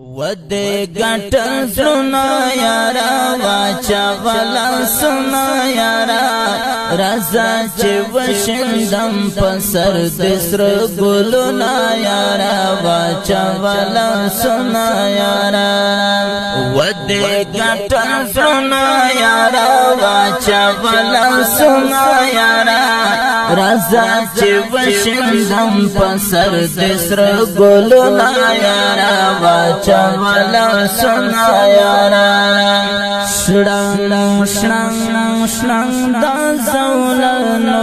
ودे गटल सुना यारा वाचा वाला सुना यारा रजा चे वशिंदम पसर दिसर गुलना यारा वाचा वाला सुना यारा ودे गटल सुना यारा वाचा वाला सुना यारा रजा चे वशिंदम पसर दिसर गुलना यारा वाचा वाला सुना यारा शडंग शडंग शडंग दा जौलनो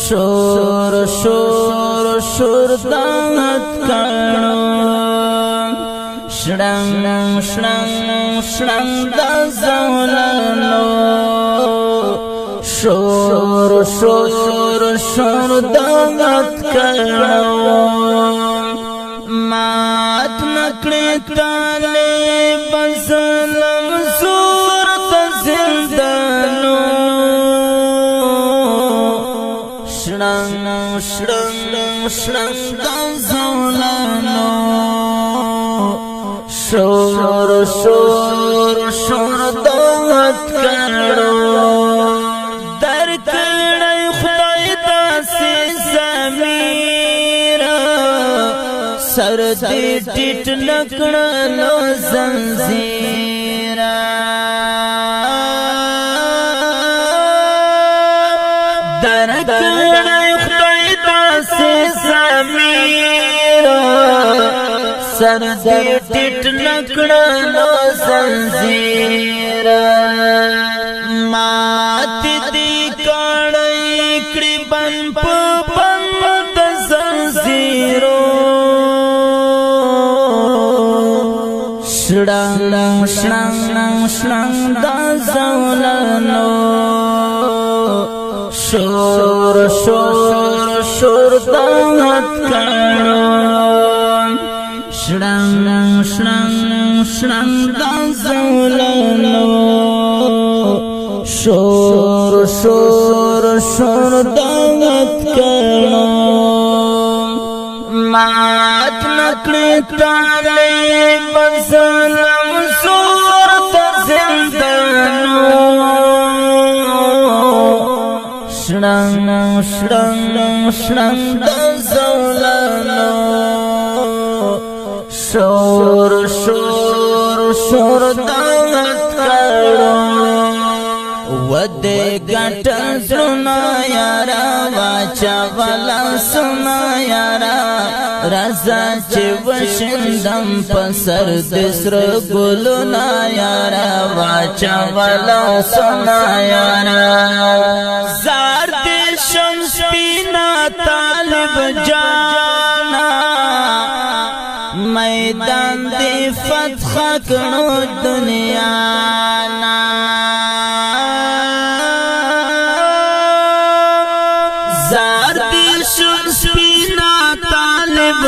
शोर शोर शोर दात कणो शडंग शडंग शडंग दा जौलनो शोर शोर शोर दात कणो मात नकड़े ताले बसलम सूरत जिंदानो शडंग शडंग शडंग जौलानो शोर शोर शोर दात करो दर कड़े खुदाई दासी ज़मीर सरदी टिट नकड़लो जंजीरा दरकड़े खुदा से ज़मीरा सरदी टिट नकड़लो जंजीरा माती दी कड़ई कृबन पबंद जंजीरो शडंग शडंग शडंग दा जौलनो शोर शोर शोर दात कणो शडंग शडंग शडंग दा जौलनो शोर शोर शोर दात कणो मात नकड़े ताले बसलम सूरत जिंदानो शडंग शडंग शडंग जौलनो शोर शोर शोर दात करो ودे गटल सुना यारा वाचा वाला सुना यारा रजा चे वशिंदम पसर दिसर गुलना यारा वाचा वाला सुना यारा जार देशम स्पीना तालिब जाना मैदान दे फतह करो दुनिया ना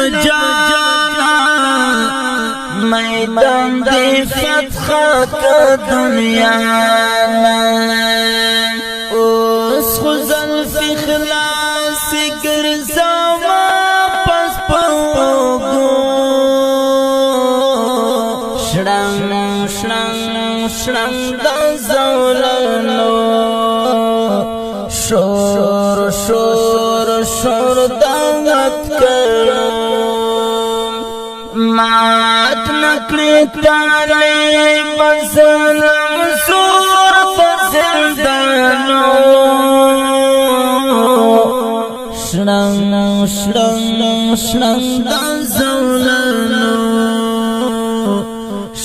जाना मैदान दे फतह का दुनिया में उस खुजल फिखलास गिरजा वापस पाओगो शडंग शडंग शडंग जौलनो शोर शोर शोर दात करो मात नकड़े ताले बसलम सूरत जिंदानो शडंग शडंग शडंग जौलनो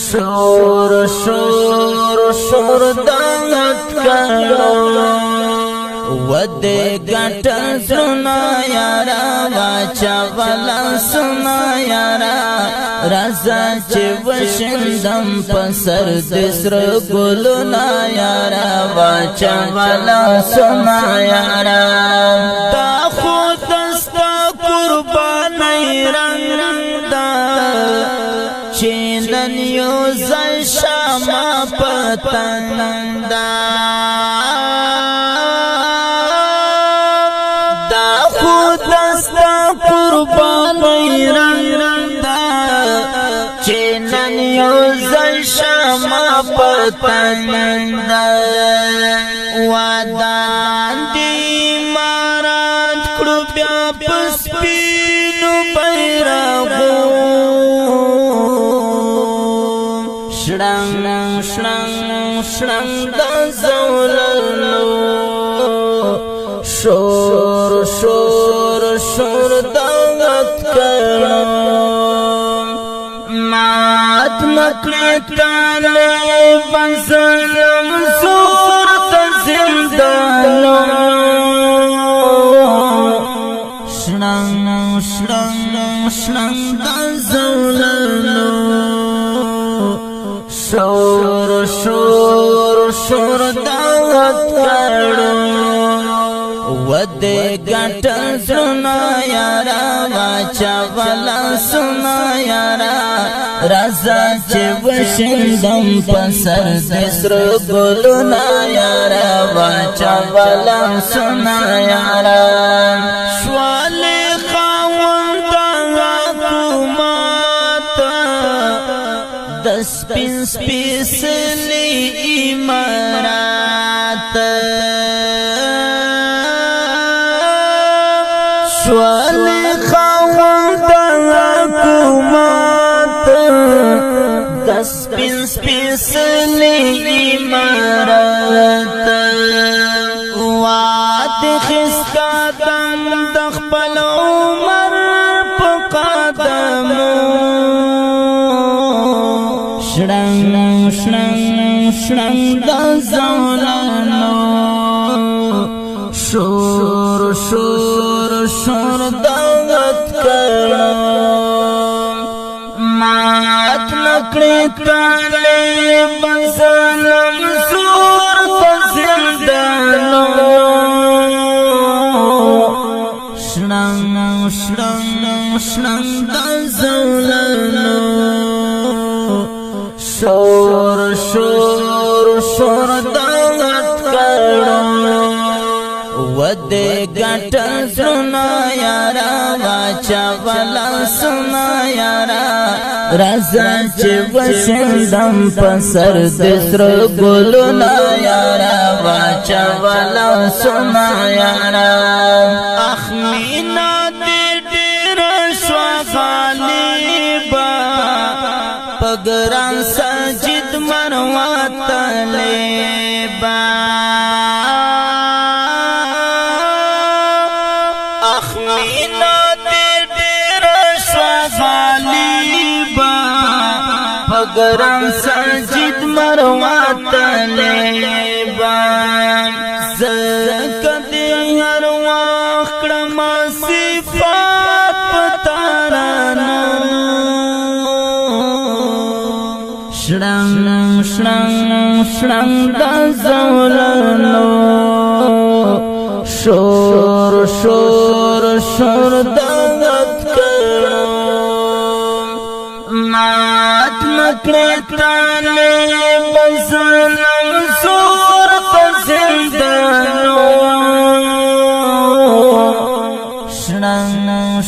शोर शोर शोर दात करो ودे गटल सुना यारा वाचा वाला सुना यारा रजा चे वशिंदम पसर दिसर गुलना यारा वाचा वाला सुना यारा ता खुदस्ता कुर्बानी रंगदा चेलन यो जल शामा पतंदा कुर्बानी रंगदा یو ځای شمع پتنګ وادان دی مارات کړو بیا پسپینو بیرغو شړنګ شړنګ شړنګ د زوللو شور شور شور دغت کړو مات مکړې تاله بنسلم سور د زندانو شړنګ شړنګ شړنګ د زوللو شور شور شور دغت کړو ودې ګټ زړه یارا واچا ولا سنا یارا رازا چې وشندم پسر دسر ګلنا یارا واچا ولا سنا یارا شوال خاوند حکومت د سپین سپیڅلي امارات شوال خاوند حکومت د سپین سپیڅلي امارات واد خستا دم د خپل عمر په قدمو شړنګ شړنګ شړنګ د زوللو شور شور شور دغت کړو مات نکړې تاله بنسلم سور د زندانو شړنګ شړنګ شړنګ د زوللو شور شور شور دغت کړو ودې ګټ زړه یارا واچا ولا سنا یارا رازا چې وشندم پسر دسر ګلنا یارا واچا ولا سنا یارا اخمینا دې ډېر شو غالبا پګران سجد مروات لیبا اخمینا دې ډېر شو غالبا پګران سجد مروات لیبا زکه دې هر وخت کړم صفات پتارانو شړنګ شړنګ شړنګ د زوللو شور شور شور دغت کړو مات مکړې تاله بنسلم سور د زندانو شړنګ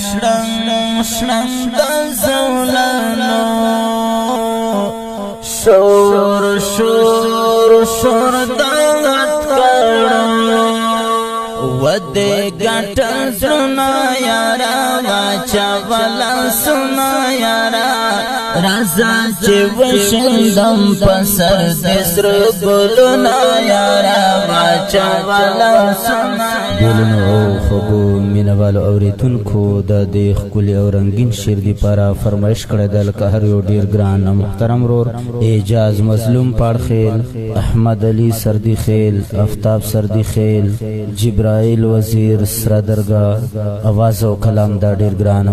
شړنګ شړنګ د زوللو شور شور شور دغت کړو ودې ګټ زړه یارا واچا ولا سنا یارا رازا چې وشندم پسر دسر ګلنا یارا واچا ولا سنا ګلونو او خبو مینوالو اوریدونکو د دې ښکلي او رنګین شعر دپاره فرمایش کړی ده لکه هر یو ډېر ګران او محترم ورور اعجاز مظلوم پاړخیل احمد علي سردي خیل افتاب سردي خیل جبرائیل وزیر سره درگاه آواز او کلام دا ډېر ګران